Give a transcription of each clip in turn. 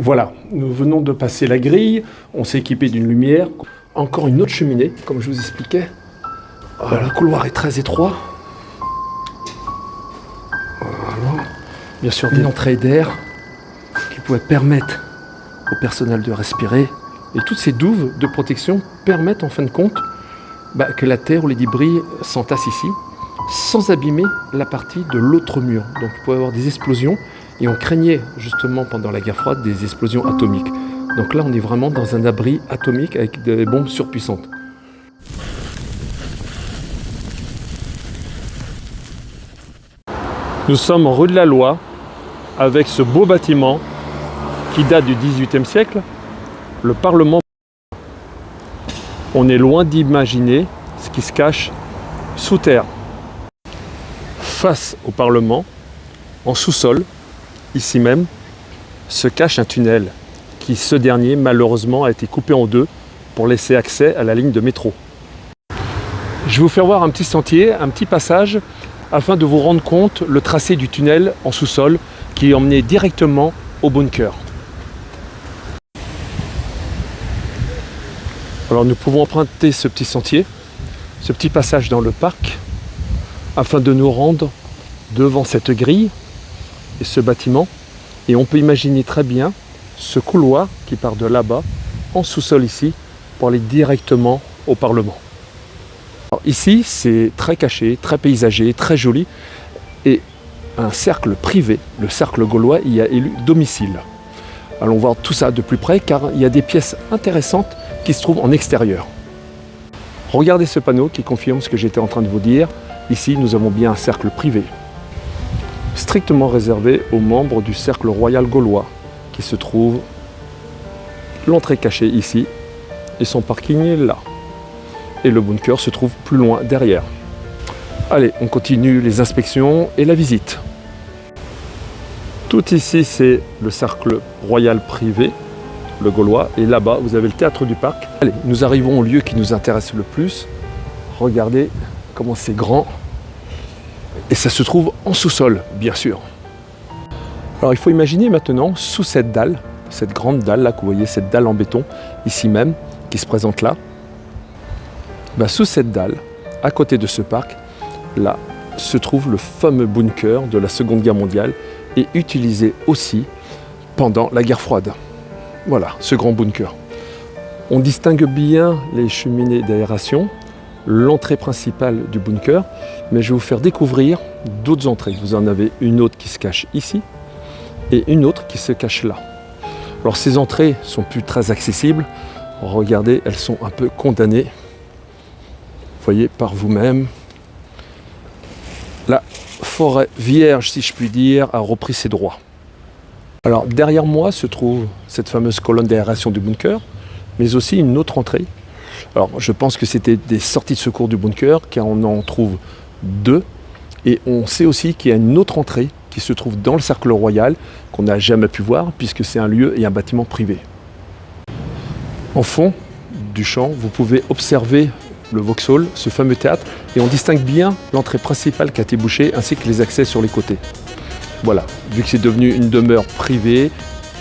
Voilà, nous venons de passer la grille, on s'est équipé d'une lumière, encore une autre cheminée, comme je vous expliquais. Voilà, le couloir est très étroit. Voilà. Bien sûr, une entrée d'air qui pourrait permettre au personnel de respirer. Et toutes ces douves de protection permettent en fin de compte que la terre ou les débris s'entassent ici, sans abîmer la partie de l'autre mur. Donc il peut y avoir des explosions, et on craignait justement pendant la guerre froide des explosions atomiques. Donc là on est vraiment dans un abri atomique avec des bombes surpuissantes. Nous sommes rue de la Loi, avec ce beau bâtiment qui date du XVIIIe siècle, le Parlement. On est loin d'imaginer ce qui se cache sous terre. Face au Parlement, en sous-sol, ici même, se cache un tunnel qui, ce dernier, malheureusement, a été coupé en deux pour laisser accès à la ligne de métro. Je vais vous faire voir un petit sentier, un petit passage, afin de vous rendre compte le tracé du tunnel en sous-sol qui est emmené directement au bunker. Alors nous pouvons emprunter ce petit sentier, ce petit passage dans le parc, afin de nous rendre devant cette grille et ce bâtiment. Et on peut imaginer très bien ce couloir qui part de là-bas, en sous-sol ici, pour aller directement au Parlement. Alors ici, c'est très caché, très paysager, très joli. Et un cercle privé, le cercle gaulois, y a élu domicile. Allons voir tout ça de plus près, car il y a des pièces intéressantes qui se trouvent en extérieur. Regardez ce panneau qui confirme ce que j'étais en train de vous dire. Ici, nous avons bien un cercle privé, strictement réservé aux membres du cercle royal gaulois, qui se trouve l'entrée cachée ici, et son parking est là. Et le bunker se trouve plus loin derrière. Allez, on continue les inspections et la visite. Tout ici, c'est le cercle royal privé, le gaulois, et là-bas, vous avez le théâtre du parc. Allez, nous arrivons au lieu qui nous intéresse le plus. Regardez comment c'est grand. Et ça se trouve en sous-sol, bien sûr. Alors, il faut imaginer maintenant, sous cette dalle, cette grande dalle là, que vous voyez, cette dalle en béton, ici même, qui se présente là, sous cette dalle, à côté de ce parc, là, se trouve le fameux bunker de la Seconde Guerre mondiale et utilisé aussi pendant la guerre froide. Voilà, ce grand bunker. On distingue bien les cheminées d'aération, l'entrée principale du bunker, mais je vais vous faire découvrir d'autres entrées. Vous en avez une autre qui se cache ici et une autre qui se cache là. Alors ces entrées sont plus très accessibles. Regardez, elles sont un peu condamnées. Vous voyez par vous-même. La forêt vierge, si je puis dire, a repris ses droits. Alors derrière moi se trouve cette fameuse colonne d'aération du bunker, mais aussi une autre entrée. Alors je pense que c'était des sorties de secours du bunker, car on en trouve deux. Et on sait aussi qu'il y a une autre entrée qui se trouve dans le cercle royal, qu'on n'a jamais pu voir, puisque c'est un lieu et un bâtiment privé. En fond du champ, vous pouvez observer le Vauxhall, ce fameux théâtre, et on distingue bien l'entrée principale qui a été bouchée, ainsi que les accès sur les côtés. Voilà, vu que c'est devenu une demeure privée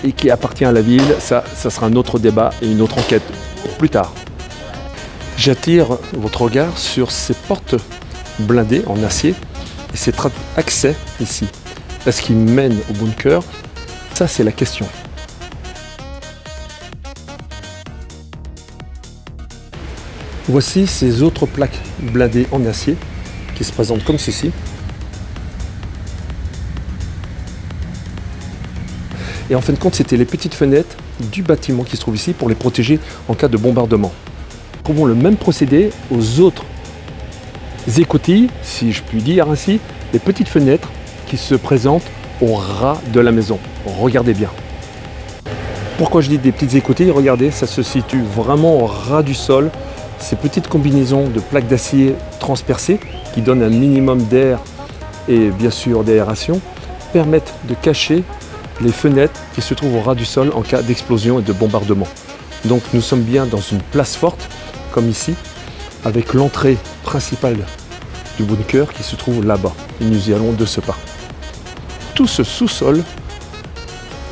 et qui appartient à la ville, ça sera un autre débat et une autre enquête plus tard. J'attire votre regard sur ces portes blindées en acier et cet accès ici. Est-ce qu'il mène au bunker? Ça, c'est la question. Voici ces autres plaques blindées en acier qui se présentent comme ceci. Et en fin de compte, c'était les petites fenêtres du bâtiment qui se trouve ici pour les protéger en cas de bombardement. Nous trouvons le même procédé aux autres écoutilles, si je puis dire ainsi, les petites fenêtres qui se présentent au ras de la maison. Regardez bien. Pourquoi je dis des petites écoutilles? Regardez, ça se situe vraiment au ras du sol. Ces petites combinaisons de plaques d'acier transpercées qui donnent un minimum d'air et bien sûr d'aération permettent de cacher les fenêtres qui se trouvent au ras du sol en cas d'explosion et de bombardement. Donc nous sommes bien dans une place forte, comme ici, avec l'entrée principale du bunker qui se trouve là-bas. Et nous y allons de ce pas. Tout ce sous-sol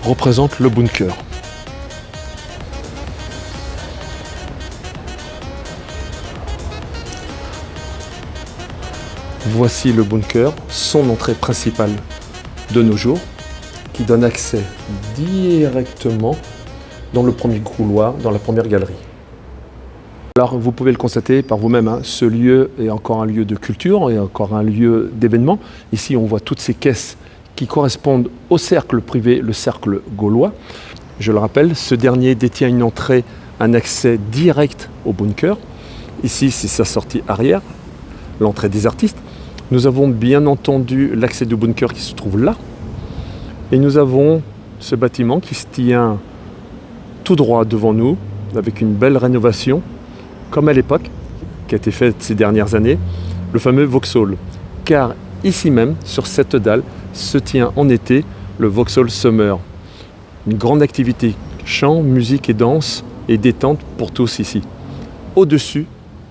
représente le bunker. Voici le bunker, son entrée principale de nos jours, qui donne accès directement dans le premier couloir, dans la première galerie. Alors vous pouvez le constater par vous-même, hein, ce lieu est encore un lieu de culture et encore un lieu d'événement. Ici on voit toutes ces caisses qui correspondent au cercle privé, le cercle gaulois. Je le rappelle, ce dernier détient une entrée, un accès direct au bunker. Ici c'est sa sortie arrière, l'entrée des artistes. Nous avons bien entendu l'accès du bunker qui se trouve là. Et nous avons ce bâtiment qui se tient tout droit devant nous, avec une belle rénovation, comme à l'époque, qui a été faite ces dernières années, le fameux Vauxhall. Car ici même, sur cette dalle, se tient en été le Vauxhall Summer. Une grande activité chant, musique et danse et détente pour tous ici. Au-dessus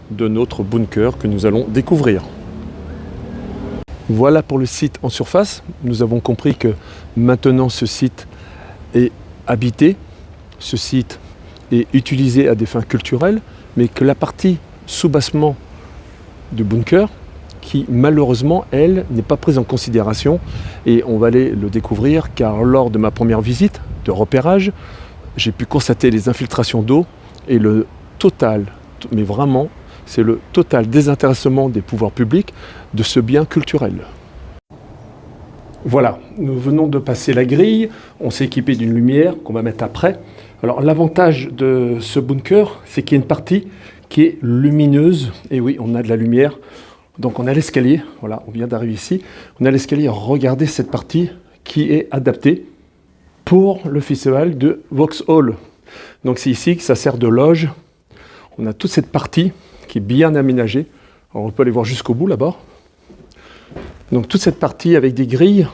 de notre bunker que nous allons découvrir. Voilà pour le site en surface. Nous avons compris que maintenant ce site est habité, ce site est utilisé à des fins culturelles, mais que la partie soubassement du bunker, qui malheureusement, elle, n'est pas prise en considération, et on va aller le découvrir, car lors de ma première visite de repérage, j'ai pu constater les infiltrations d'eau et le total, mais vraiment, c'est le total désintéressement des pouvoirs publics de ce bien culturel. Voilà, nous venons de passer la grille, on s'est équipé d'une lumière qu'on va mettre après. Alors l'avantage de ce bunker, c'est qu'il y a une partie qui est lumineuse, et oui, on a de la lumière. Donc on a l'escalier, voilà, on vient d'arriver ici, on a l'escalier, regardez cette partie qui est adaptée pour le festival de Vauxhall. Donc c'est ici que ça sert de loge, on a toute cette partie qui est bien aménagée, alors, on peut aller voir jusqu'au bout là-bas. Donc toute cette partie avec des grilles,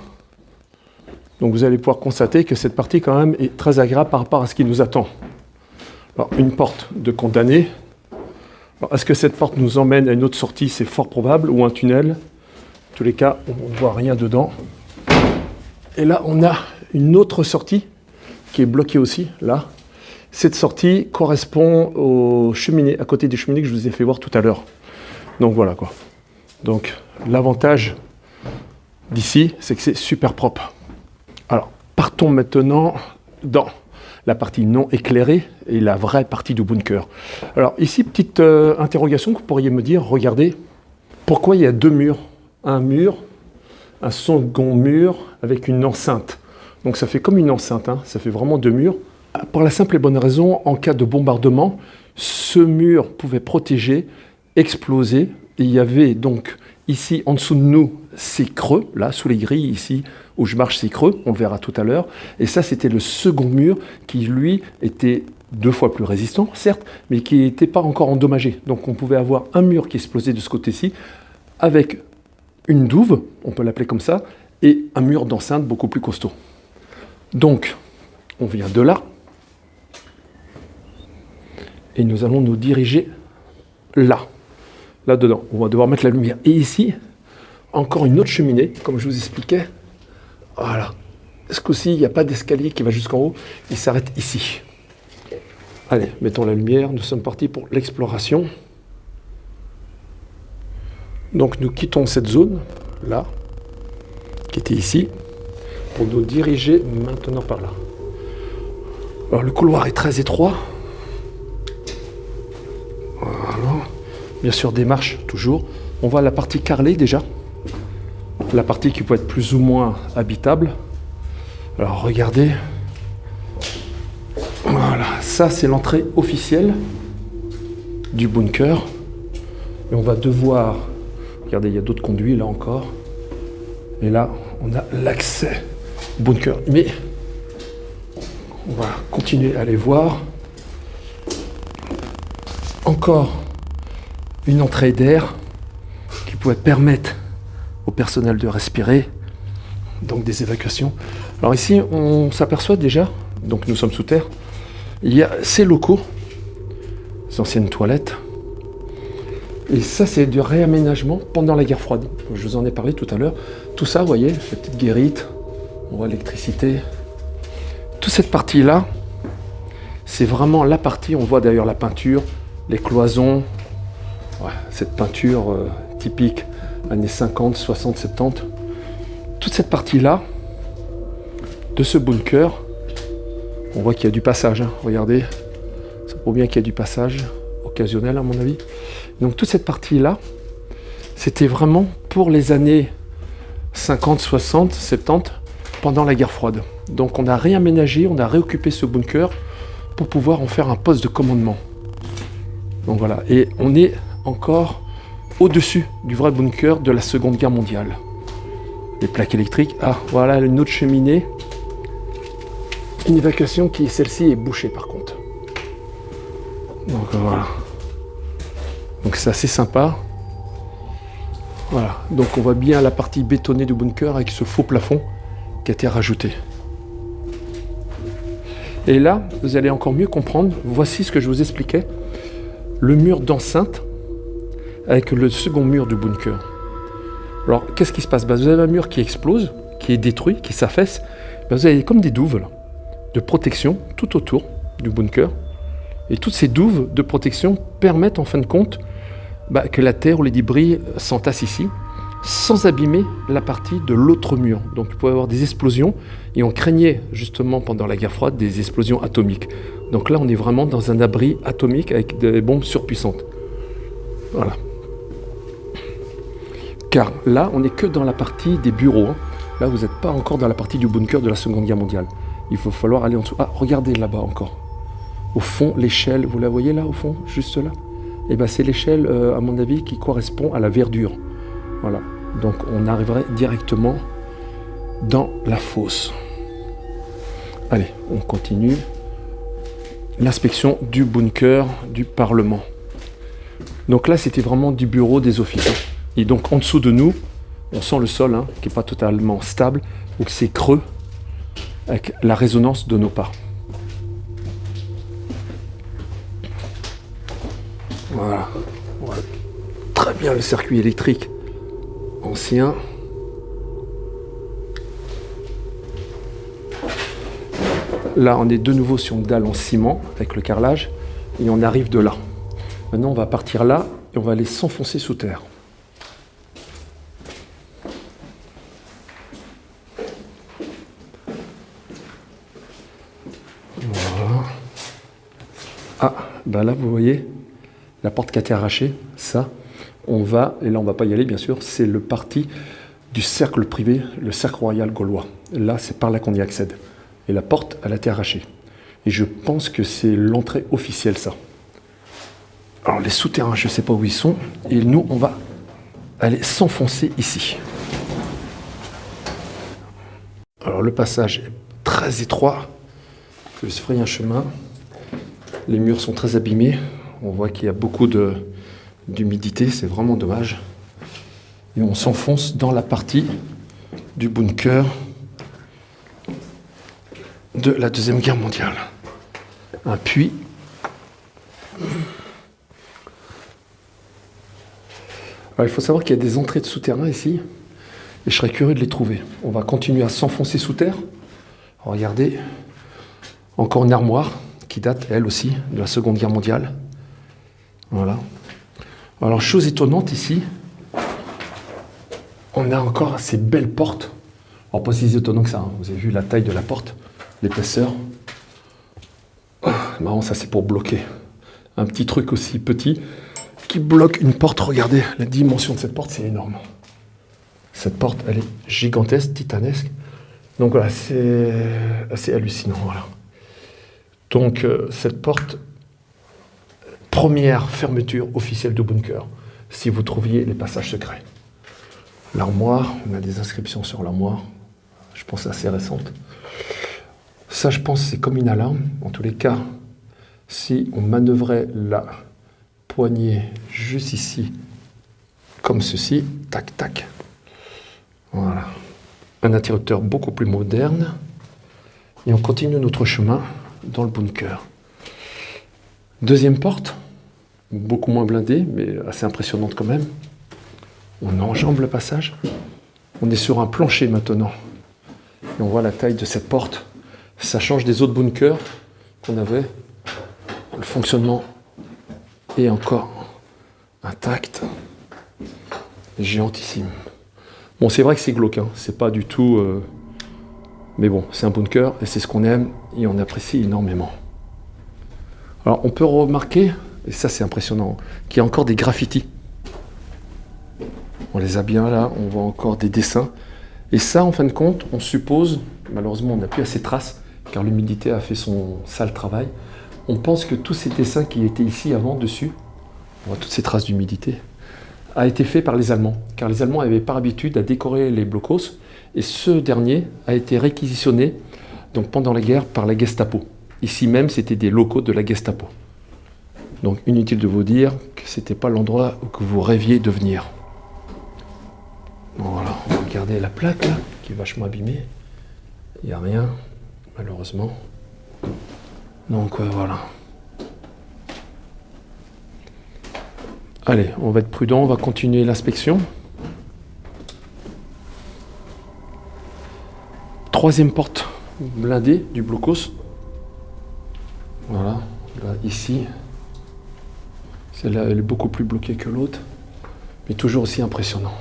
donc vous allez pouvoir constater que cette partie quand même est très agréable par rapport à ce qui nous attend. Alors une porte de condamné. Est-ce que cette porte nous emmène à une autre sortie? C'est fort probable, ou un tunnel. En tous les cas, on ne voit rien dedans. Et là, on a une autre sortie qui est bloquée aussi, là. Cette sortie correspond aux cheminées, à côté des cheminées que je vous ai fait voir tout à l'heure. Donc voilà quoi. Donc l'avantage d'ici, c'est que c'est super propre. Alors, partons maintenant dans la partie non éclairée et la vraie partie du bunker. Alors ici, petite interrogation que vous pourriez me dire, regardez, pourquoi il y a deux murs? Un mur, un second mur avec une enceinte. Donc ça fait comme une enceinte, hein, ça fait vraiment deux murs. Pour la simple et bonne raison, en cas de bombardement, ce mur pouvait protéger, exploser. Et il y avait donc ici, en dessous de nous, ces creux, là, sous les grilles, ici, où je marche, ces creux, on le verra tout à l'heure. Et ça, c'était le second mur qui, lui, était 2 fois plus résistant, certes, mais qui n'était pas encore endommagé. Donc on pouvait avoir un mur qui explosait de ce côté-ci, avec une douve, on peut l'appeler comme ça, et un mur d'enceinte beaucoup plus costaud. Donc, on vient de là, et nous allons nous diriger là. Là-dedans, on va devoir mettre la lumière. Et ici, encore une autre cheminée, comme je vous expliquais. Voilà. Ce coup-ci, il n'y a pas d'escalier qui va jusqu'en haut, il s'arrête ici. Allez, mettons la lumière, nous sommes partis pour l'exploration. Donc nous quittons cette zone, là, qui était ici, pour nous diriger maintenant par là. Alors le couloir est très étroit. Voilà. Bien sûr, des marches, toujours. On voit la partie carrelée déjà. La partie qui peut être plus ou moins habitable. Alors, regardez. Voilà, ça, c'est l'entrée officielle du bunker. Et on va devoir... Regardez, il y a d'autres conduits, là encore. Et là, on a l'accès au bunker. Mais on va continuer à aller voir. Encore une entrée d'air qui pourrait permettre au personnel de respirer, donc des évacuations. Alors ici, on s'aperçoit déjà, donc nous sommes sous terre, il y a ces locaux, ces anciennes toilettes, et ça c'est du réaménagement pendant la guerre froide. Je vous en ai parlé tout à l'heure. Tout ça, vous voyez, la petite guérite, on voit l'électricité. Toute cette partie-là, c'est vraiment la partie, on voit d'ailleurs la peinture, les cloisons, ouais, cette peinture typique années 50, 60, 70. Toute cette partie-là, de ce bunker, on voit qu'il y a du passage, hein. Regardez, ça prouve bien qu'il y a du passage occasionnel à mon avis. Donc toute cette partie-là, c'était vraiment pour les années 50, 60, 70, pendant la guerre froide. Donc on a réaménagé, on a réoccupé ce bunker pour pouvoir en faire un poste de commandement. Donc voilà, et on est encore au-dessus du vrai bunker de la Seconde Guerre mondiale. Les plaques électriques, ah voilà une autre cheminée. Une évacuation qui, celle-ci, est bouchée par contre. Donc voilà. Donc c'est assez sympa. Voilà, donc on voit bien la partie bétonnée du bunker avec ce faux plafond qui a été rajouté. Et là, vous allez encore mieux comprendre, voici ce que je vous expliquais, le mur d'enceinte avec le second mur du bunker. Alors, qu'est-ce qui se passe? Vous avez un mur qui explose, qui est détruit, qui s'affaisse. Vous avez comme des douves là, de protection tout autour du bunker. Et toutes ces douves de protection permettent en fin de compte que la terre ou les débris s'entassent ici, sans abîmer la partie de l'autre mur. Donc il pouvait y avoir des explosions, et on craignait justement pendant la guerre froide des explosions atomiques. Donc là on est vraiment dans un abri atomique avec des bombes surpuissantes. Voilà. Car là on n'est que dans la partie des bureaux, hein. Là vous n'êtes pas encore dans la partie du bunker de la Seconde Guerre mondiale. Il faut falloir aller en dessous. Ah, regardez là-bas encore. Au fond, l'échelle, vous la voyez là au fond, juste là? Et bien c'est l'échelle, à mon avis, qui correspond à la verdure. Voilà. Donc on arriverait directement dans la fosse. Allez, on continue. L'inspection du bunker du Parlement. Donc là, c'était vraiment du bureau des offices, hein. Et donc en dessous de nous, on sent le sol, hein, qui n'est pas totalement stable, donc c'est creux, avec la résonance de nos pas. Voilà. On voit très bien le circuit électrique ancien. Là, on est de nouveau sur une dalle en ciment avec le carrelage et on arrive de là. Maintenant, on va partir là et on va aller s'enfoncer sous terre. Voilà. Ah, ben là, vous voyez la porte qui a été arrachée. Ça, on va, et là, on ne va pas y aller, bien sûr, c'est le parti du cercle privé, le cercle royal gaulois. Là, c'est par là qu'on y accède. Et la porte, elle a été arrachée. Et je pense que c'est l'entrée officielle, ça. Alors, les souterrains, je ne sais pas où ils sont. Et nous, on va aller s'enfoncer ici. Alors, le passage est très étroit. Il se fraye un chemin. Les murs sont très abîmés. On voit qu'il y a beaucoup d'humidité. C'est vraiment dommage. Et on s'enfonce dans la partie du bunker de la Deuxième Guerre mondiale. Un puits. Alors, il faut savoir qu'il y a des entrées de souterrains ici, et je serais curieux de les trouver. On va continuer à s'enfoncer sous terre. Regardez, encore une armoire qui date, elle aussi, de la Seconde Guerre mondiale. Voilà. Alors, chose étonnante ici, on a encore ces belles portes. Alors, pas si étonnant que ça, hein. Vous avez vu la taille de la porte, l'épaisseur. Marrant, ça c'est pour bloquer. Un petit truc aussi petit qui bloque une porte. Regardez, la dimension de cette porte, c'est énorme. Cette porte, elle est gigantesque, titanesque. Donc voilà, c'est assez hallucinant. Voilà. Donc cette porte, première fermeture officielle du bunker, si vous trouviez les passages secrets. L'armoire, on a des inscriptions sur l'armoire, je pense assez récente. Ça, je pense, c'est comme une alarme. En tous les cas, si on manœuvrait la poignée juste ici, comme ceci, tac, tac. Voilà. Un interrupteur beaucoup plus moderne. Et on continue notre chemin dans le bunker. Deuxième porte, beaucoup moins blindée, mais assez impressionnante quand même. On enjambe le passage. On est sur un plancher maintenant. Et on voit la taille de cette porte. Ça change des autres bunkers qu'on avait. Le fonctionnement est encore intact. géantissime. Bon, c'est vrai que c'est glauque, hein. C'est pas du tout... Mais bon, c'est un bunker et c'est ce qu'on aime et on apprécie énormément. Alors, on peut remarquer, et ça c'est impressionnant, qu'il y a encore des graffitis. On les a bien là, on voit encore des dessins. Et ça, en fin de compte, on suppose, malheureusement on n'a plus assez de traces, car l'humidité a fait son sale travail. On pense que tous ces dessins qui étaient ici avant, dessus, on voit toutes ces traces d'humidité, a été fait par les Allemands, car les Allemands n'avaient pas l'habitude à décorer les blocos, et ce dernier a été réquisitionné donc pendant la guerre par la Gestapo. Ici même, c'était des locaux de la Gestapo. Donc inutile de vous dire que ce n'était pas l'endroit où vous rêviez de venir. Bon, voilà, on va regarder la plaque là, qui est vachement abîmée. Il n'y a rien, malheureusement. Donc voilà. Allez, on va être prudent, on va continuer l'inspection. Troisième porte blindée du blocos. Voilà, là, ici. Celle-là, elle est beaucoup plus bloquée que l'autre, mais toujours aussi impressionnant.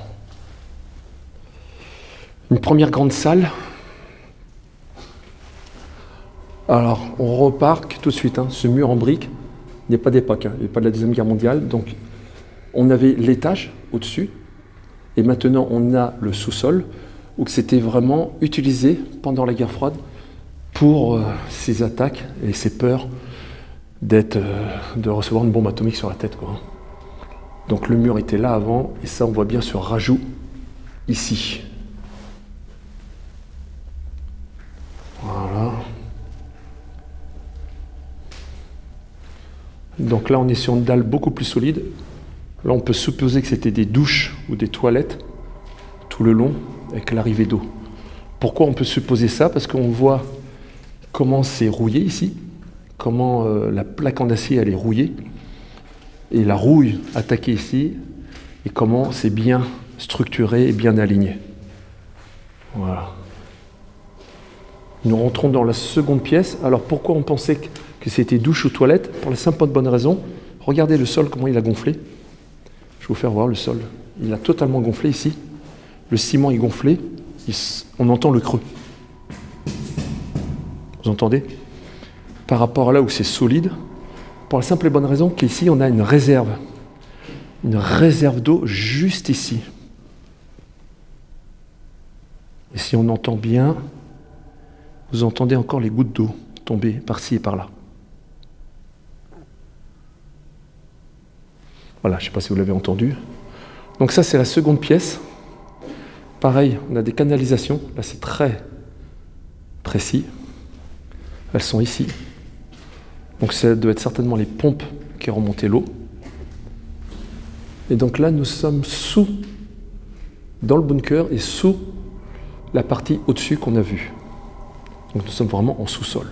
Une première grande salle. Alors, on remarque tout de suite, hein, ce mur en briques n'est pas d'époque, hein, il n'est pas de la Deuxième Guerre mondiale. Donc, on avait l'étage au-dessus, et maintenant on a le sous-sol, où c'était vraiment utilisé pendant la guerre froide pour ces attaques et ces peurs de recevoir une bombe atomique sur la tête, quoi. Donc le mur était là avant, et ça on voit bien ce rajout ici. Voilà. Donc là on est sur une dalle beaucoup plus solide. Là on peut supposer que c'était des douches ou des toilettes tout le long avec l'arrivée d'eau. Pourquoi on peut supposer ça? Parce qu'on voit comment c'est rouillé ici, comment la plaque en acier elle est rouillée, et la rouille attaquée ici, et comment c'est bien structuré et bien aligné. Voilà. Nous rentrons dans la seconde pièce. Alors pourquoi on pensait que c'était douche ou toilette? Pour la simple et bonne raison, regardez le sol, comment il a gonflé. Je vais vous faire voir le sol. Il a totalement gonflé ici. Le ciment est gonflé. On entend le creux. Vous entendez? Par rapport à là où c'est solide, pour la simple et bonne raison qu'ici on a une réserve. Une réserve d'eau juste ici. Et si on entend bien, vous entendez encore les gouttes d'eau tomber par-ci et par-là. Voilà, je ne sais pas si vous l'avez entendu. Donc ça, c'est la seconde pièce. Pareil, on a des canalisations. Là, c'est très précis. Elles sont ici. Donc ça doit être certainement les pompes qui remontaient l'eau. Et donc là, nous sommes dans le bunker et sous la partie au-dessus qu'on a vue. Donc nous sommes vraiment en sous-sol.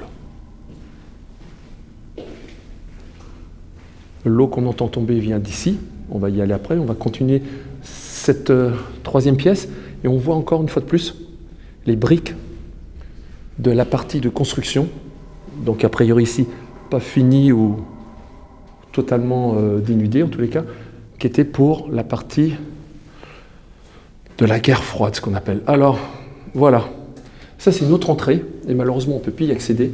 L'eau qu'on entend tomber vient d'ici. On va y aller après. On va continuer cette troisième pièce. Et on voit encore une fois de plus les briques de la partie de construction. Donc a priori ici, pas fini ou totalement dénudé en tous les cas, qui était pour la partie de la guerre froide, ce qu'on appelle. Alors, voilà. Ça, c'est une autre entrée. Et malheureusement, on ne peut plus y accéder.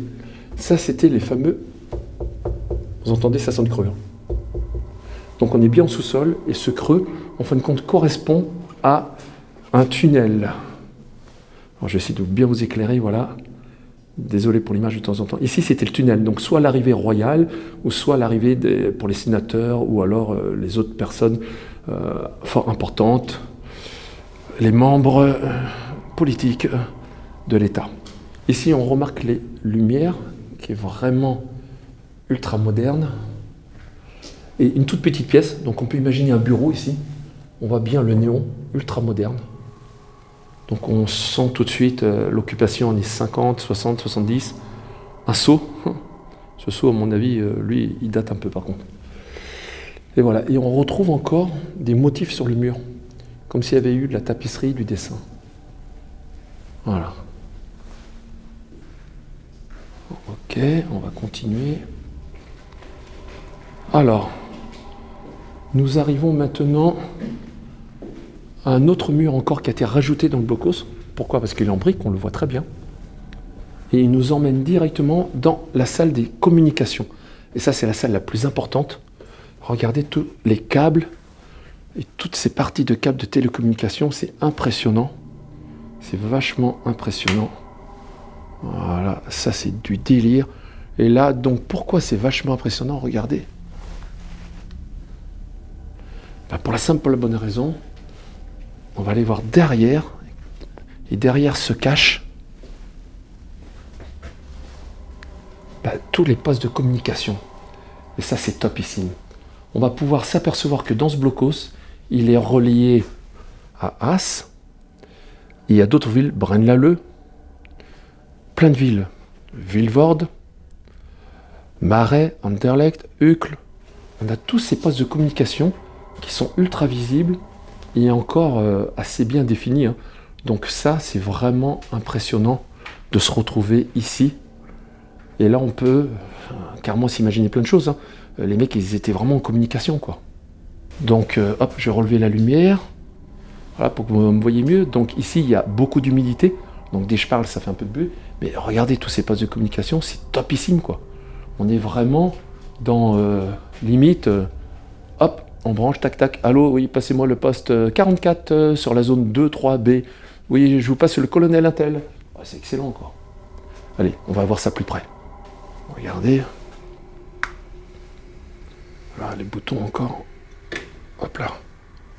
Ça, c'était les fameux... Vous entendez, ça sonne creux. Hein. Donc on est bien en sous-sol. Et ce creux, en fin de compte, correspond à un tunnel. Alors, je vais essayer de bien vous éclairer, voilà. Désolé pour l'image de temps en temps. Ici, c'était le tunnel. Donc, soit l'arrivée royale, ou soit l'arrivée pour les sénateurs, ou alors les autres personnes fort importantes, les membres politiques de l'État. Ici, on remarque les lumières, qui est vraiment ultra moderne. Et une toute petite pièce. Donc, on peut imaginer un bureau ici. On voit bien le néon ultra moderne. Donc on sent tout de suite l'occupation années 50, 60, 70. Un seau. Ce seau, à mon avis, lui, il date un peu par contre. Et voilà. Et on retrouve encore des motifs sur le mur. Comme s'il y avait eu de la tapisserie, du dessin. Voilà. Ok, on va continuer. Alors, nous arrivons maintenant un autre mur encore qui a été rajouté dans le blocos. Pourquoi? Parce qu'il est en brique, on le voit très bien. Et il nous emmène directement dans la salle des communications. Et ça, c'est la salle la plus importante. Regardez tous les câbles et toutes ces parties de câbles de télécommunication. C'est impressionnant. C'est vachement impressionnant. Voilà, ça c'est du délire. Et là, donc, pourquoi c'est vachement impressionnant? Regardez. Ben, pour la simple et la bonne raison, on va aller voir derrière. Et derrière se cachent tous les postes de communication. Et ça, c'est topissime. On va pouvoir s'apercevoir que dans ce blocos, il est relié à As. Il y a d'autres villes, Braine-l'Alleud, plein de villes. Vilvoorde, Marais, Anderlecht, Uccle. On a tous ces postes de communication qui sont ultra visibles et encore assez bien définis. Hein. Donc ça, c'est vraiment impressionnant de se retrouver ici. Et là, on peut carrément s'imaginer plein de choses. Hein. Les mecs, ils étaient vraiment en communication, quoi. Donc, hop, je vais relever la lumière. Voilà, pour que vous me voyez mieux. Donc ici, il y a beaucoup d'humidité. Donc dès que je parle, ça fait un peu de bruit. Mais regardez tous ces postes de communication, c'est topissime, quoi. On est vraiment dans limite, hop, on branche, tac, tac. Allô, oui, passez-moi le poste 44 sur la zone 2, 3B. Oui, je vous passe le colonel Intel. Oh, c'est excellent, quoi. Allez, on va voir ça plus près. Regardez. Voilà, les boutons encore. Hop là.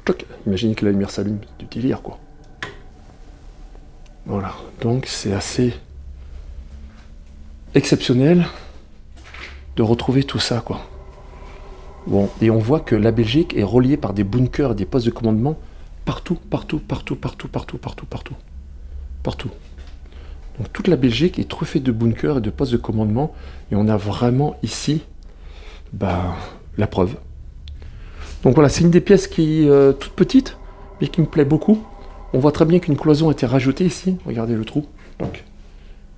Toc. Imaginez que la lumière s'allume. Du délire, quoi. Voilà. Donc, c'est assez exceptionnel de retrouver tout ça, quoi. Bon, et on voit que la Belgique est reliée par des bunkers et des postes de commandement partout, partout, partout, partout, partout, partout, partout. Partout. Donc toute la Belgique est truffée de bunkers et de postes de commandement. Et on a vraiment ici la preuve. Donc voilà, c'est une des pièces qui est toute petite, mais qui me plaît beaucoup. On voit très bien qu'une cloison a été rajoutée ici. Regardez le trou. Donc,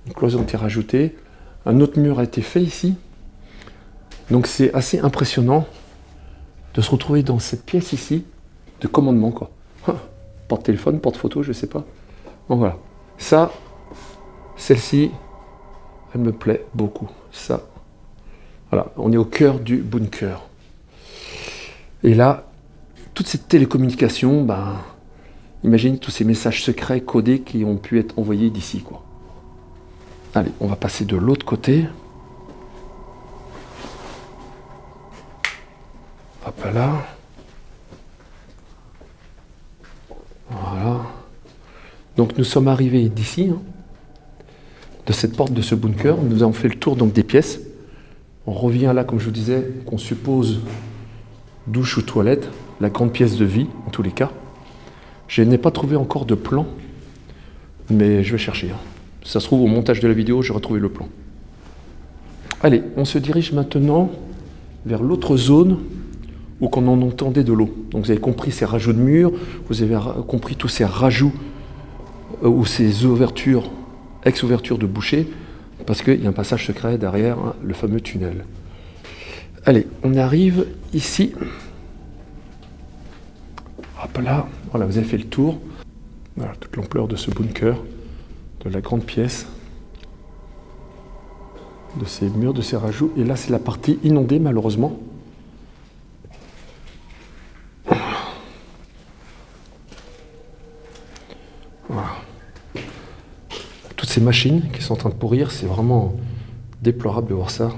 une cloison a été rajoutée. Un autre mur a été fait ici. Donc c'est assez impressionnant de se retrouver dans cette pièce ici de commandement, quoi. Porte-téléphone, porte-photo, je sais pas. Bon voilà. Ça, celle-ci, elle me plaît beaucoup. Ça, voilà, on est au cœur du bunker. Et là, toute cette télécommunication, imaginez tous ces messages secrets codés qui ont pu être envoyés d'ici, quoi. Allez, on va passer de l'autre côté. Hop là. Voilà. Donc nous sommes arrivés d'ici, hein, de cette porte de ce bunker. Nous avons fait le tour donc des pièces. On revient là, comme je vous disais, qu'on suppose douche ou toilette, la grande pièce de vie, en tous les cas. Je n'ai pas trouvé encore de plan, mais je vais chercher. Hein. Ça se trouve, au montage de la vidéo, j'ai retrouvé le plan. Allez, on se dirige maintenant vers l'autre zone où qu'on en entendait de l'eau. Donc vous avez compris ces rajouts de murs, vous avez compris tous ces rajouts ou ces ouvertures, ex-ouvertures de bouchées, parce qu'il y a un passage secret derrière, hein, le fameux tunnel. Allez, on arrive ici. Hop là, voilà, vous avez fait le tour. Voilà, toute l'ampleur de ce bunker, de la grande pièce, de ces murs, de ces rajouts. Et là, c'est la partie inondée, malheureusement. Voilà. Toutes ces machines qui sont en train de pourrir, c'est vraiment déplorable de voir ça.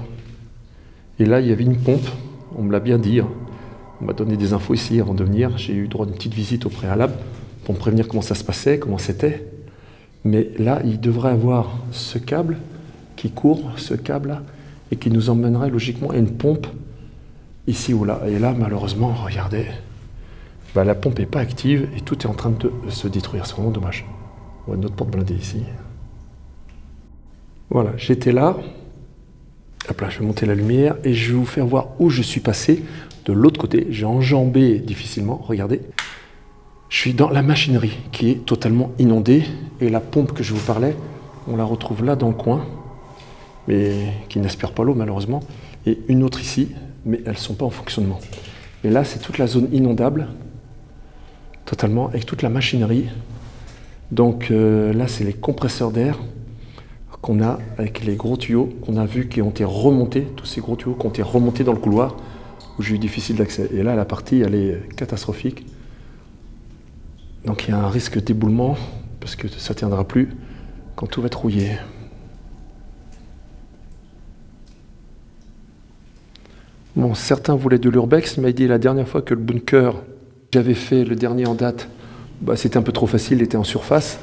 Et là, il y avait une pompe, on me l'a bien dit. Hein. On m'a donné des infos ici avant de venir. J'ai eu droit à une petite visite au préalable pour me prévenir comment ça se passait, comment c'était. Mais là, il devrait avoir ce câble qui court, ce câble-là, et qui nous emmènerait logiquement à une pompe ici ou là. Et là, malheureusement, regardez, la pompe n'est pas active et tout est en train de se détruire. C'est vraiment dommage. On voit une autre porte blindée ici. Voilà, j'étais là. Hop là, je vais monter la lumière et je vais vous faire voir où je suis passé de l'autre côté. J'ai enjambé difficilement, regardez. Je suis dans la machinerie qui est totalement inondée et la pompe que je vous parlais, on la retrouve là dans le coin, mais qui n'aspire pas l'eau malheureusement. Et une autre ici, mais elles ne sont pas en fonctionnement. Et là, c'est toute la zone inondable. totalement, avec toute la machinerie. Donc là, c'est les compresseurs d'air qu'on a avec les gros tuyaux qu'on a vus qui ont été remontés, tous ces gros tuyaux qui ont été remontés dans le couloir où j'ai eu difficile d'accès. Et là, la partie, elle est catastrophique. Donc il y a un risque d'éboulement parce que ça ne tiendra plus quand tout va être rouillé. Bon, certains voulaient de l'urbex, mais il dit la dernière fois que le bunker, j'avais fait le dernier en date, c'était un peu trop facile, il était en surface.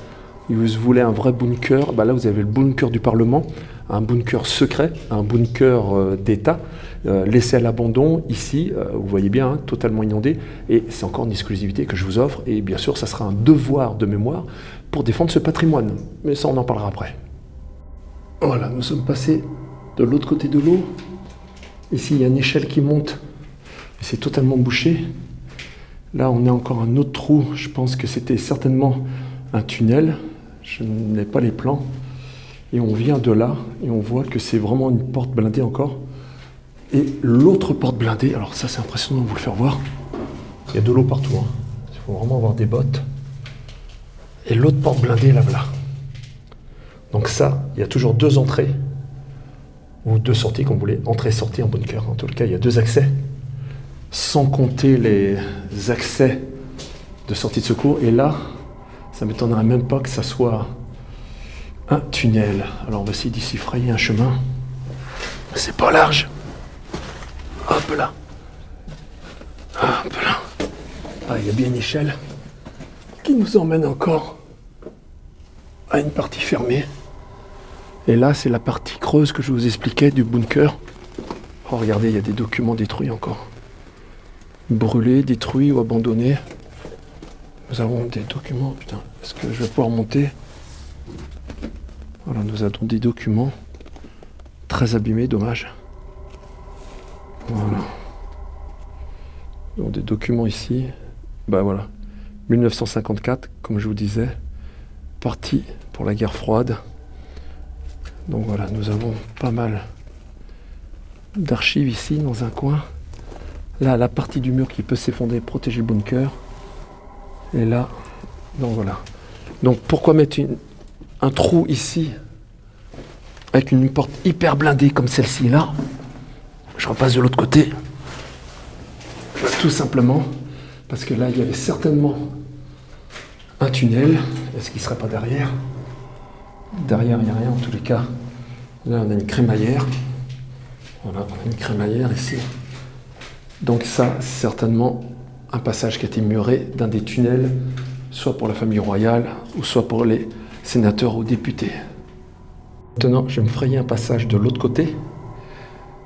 Ils voulaient un vrai bunker. Là, vous avez le bunker du Parlement, un bunker secret, un bunker d'État, laissé à l'abandon. Ici, vous voyez bien, totalement inondé. Et c'est encore une exclusivité que je vous offre. Et bien sûr, ça sera un devoir de mémoire pour défendre ce patrimoine. Mais ça, on en parlera après. Voilà, nous sommes passés de l'autre côté de l'eau. Ici, il y a une échelle qui monte. Et c'est totalement bouché. Là, on a encore un autre trou. Je pense que c'était certainement un tunnel. Je n'ai pas les plans. Et on vient de là et on voit que c'est vraiment une porte blindée encore. Et l'autre porte blindée, alors ça c'est impressionnant de vous le faire voir. Il y a de l'eau partout. Il faut vraiment avoir des bottes. Et l'autre porte blindée là, voilà. Donc ça, il y a toujours deux entrées. Ou deux sorties, comme vous voulez. Entrée-sortie en bunker. En tout cas, il y a deux accès. Sans compter les accès de sortie de secours. Et là, ça ne m'étonnerait même pas que ça soit un tunnel. Alors on va essayer d'ici frayer un chemin. C'est pas large. Hop là. Hop là. Ah, il y a bien une échelle qui nous emmène encore à une partie fermée. Et là, c'est la partie creuse que je vous expliquais du bunker. Oh, regardez, il y a des documents détruits encore. Brûlés, détruits ou abandonnés. Nous avons des documents. Putain, est-ce que je vais pouvoir monter? Voilà, nous avons des documents très abîmés, dommage. Voilà. Donc des documents ici. Voilà. 1954, comme je vous disais. Parti pour la guerre froide. Donc voilà, nous avons pas mal d'archives ici, dans un coin. Là, la partie du mur qui peut s'effondrer, protéger le bunker. Et là, donc voilà. Donc pourquoi mettre un trou ici avec une porte hyper blindée comme celle-ci là? Je repasse de l'autre côté. Tout simplement parce que là, il y avait certainement un tunnel. Est-ce qu'il ne serait pas derrière? Derrière, il n'y a rien en tous les cas. Là, on a une crémaillère. Voilà, on a une crémaillère ici. Donc ça, certainement un passage qui a été muré d'un des tunnels, soit pour la famille royale, ou soit pour les sénateurs ou députés. Maintenant, je vais me frayer un passage de l'autre côté.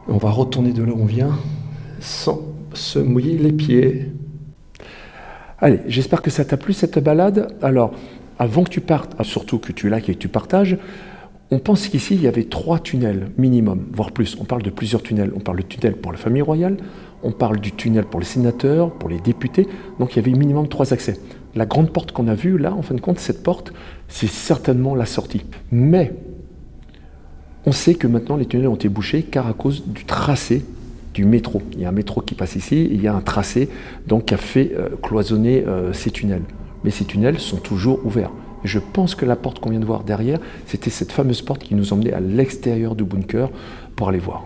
On va retourner de là où on vient, sans se mouiller les pieds. Allez, j'espère que ça t'a plu cette balade. Alors, avant que tu partes, surtout que tu likes et que tu partages, on pense qu'ici, il y avait 3 tunnels minimum, voire plus. On parle de plusieurs tunnels. On parle du tunnel pour la famille royale, on parle du tunnel pour les sénateurs, pour les députés. Donc, il y avait minimum 3 accès. La grande porte qu'on a vue, là, en fin de compte, cette porte, c'est certainement la sortie. Mais, on sait que maintenant, les tunnels ont été bouchés car à cause du tracé du métro. Il y a un métro qui passe ici, et il y a un tracé donc, qui a fait cloisonner ces tunnels. Mais ces tunnels sont toujours ouverts. Et je pense que la porte qu'on vient de voir derrière, c'était cette fameuse porte qui nous emmenait à l'extérieur du bunker pour aller voir.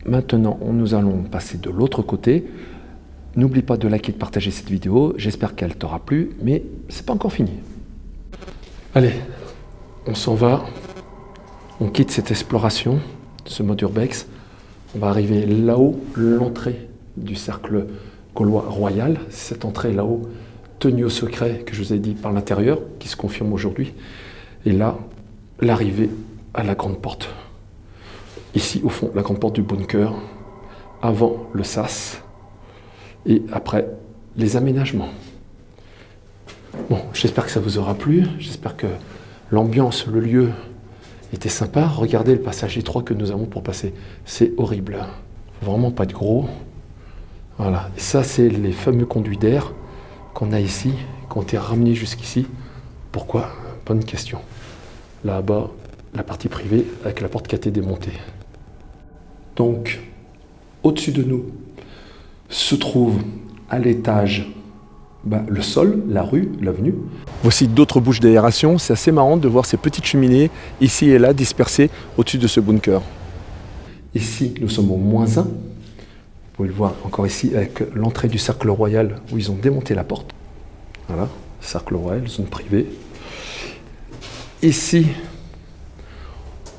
Maintenant, nous allons passer de l'autre côté. N'oublie pas de liker et de partager cette vidéo. J'espère qu'elle t'aura plu, mais c'est pas encore fini. Allez, on s'en va. On quitte cette exploration, ce mode urbex. On va arriver là-haut, l'entrée du cercle gaulois royal. Cette entrée là-haut, tenue au secret, que je vous ai dit par l'intérieur, qui se confirme aujourd'hui. Et là, l'arrivée à la grande porte. Ici, au fond, la grande porte du bunker, avant le sas, et après, les aménagements. Bon, j'espère que ça vous aura plu. J'espère que l'ambiance, le lieu était sympa. Regardez le passage étroit que nous avons pour passer. C'est horrible. Vraiment pas de gros. Voilà. Et ça, c'est les fameux conduits d'air qu'on a ici, qui ont été ramenés jusqu'ici. Pourquoi? Bonne question. Là-bas, la partie privée avec la porte qui a été démontée. Donc, au-dessus de nous se trouve à l'étage le sol, la rue, l'avenue. Voici d'autres bouches d'aération. C'est assez marrant de voir ces petites cheminées ici et là dispersées au-dessus de ce bunker. Ici, nous sommes au -1. Vous pouvez le voir encore ici avec l'entrée du Cercle Royal où ils ont démonté la porte. Voilà, Cercle Royal, zone privée. Ici,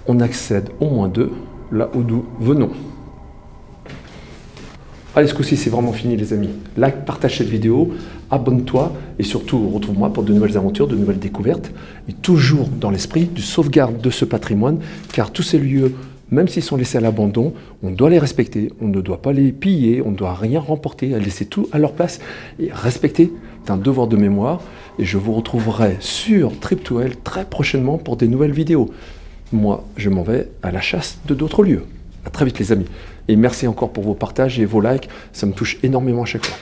on accède au -2, là où nous venons. Allez, ce coup-ci, c'est vraiment fini, les amis. Like, partage cette vidéo, abonne-toi et surtout, retrouve-moi pour de nouvelles aventures, de nouvelles découvertes. Et toujours dans l'esprit du sauvegarde de ce patrimoine, car tous ces lieux, même s'ils sont laissés à l'abandon, on doit les respecter, on ne doit pas les piller, on ne doit rien remporter, laisser tout à leur place et respecter. C'est un devoir de mémoire et je vous retrouverai sur Trip2L très prochainement pour des nouvelles vidéos. Moi, je m'en vais à la chasse de d'autres lieux. À très vite, les amis. Et merci encore pour vos partages et vos likes, ça me touche énormément à chaque fois.